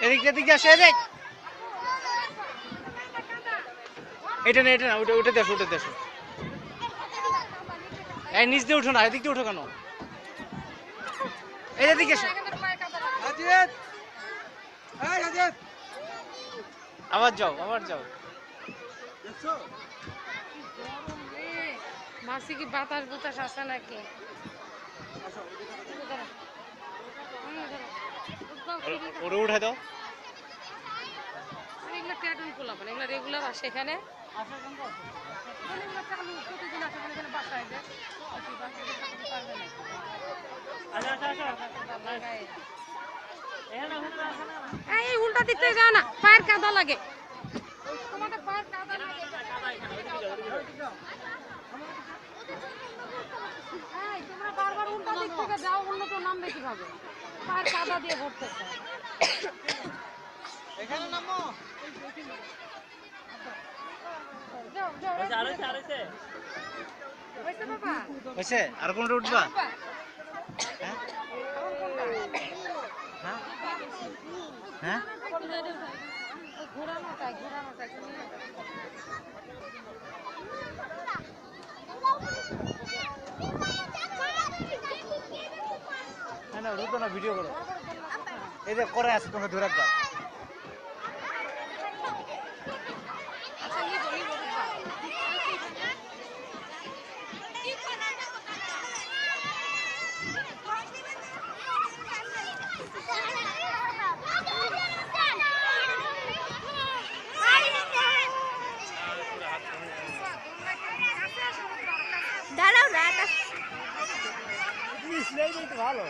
এদিক এদিক আসো এদিক। এটা না ওটা দেখো ওটা দেখো। এই নিচ দিয়ে উঠো না, এদিক দিয়ে উঠো কেন? এদিকে এসো। আবার যাও আবার যাও। মাসি কি বাতাস বাতাস আসে নাকি? ওরে উঠে দাও। এগুলো ট্যাটুন খোলা মানে এগুলো রেগুলার আসে এখানে। প্রতিদিন আসে এখানে বাসায় যায়। এই উল্টা দিক থেকে যাও না, পায়ের কাদা লাগে। তোমাদের পায়ের কাদা লাগে। তোমরা বারবার উল্টা দিক থেকে যাও, অন্য তো নামবে কিভাবে? পায়ের কাদা দিয়ে ভরতেছে। এখানে নামো। হয়েছে আর কোনটা উঠবা? হ্যাঁ হ্যাঁ না রুতো না, ভিডিও করো। এই যে করে আছে তোমাকে ধরে রাখবা। দাঁড়াও না ভালো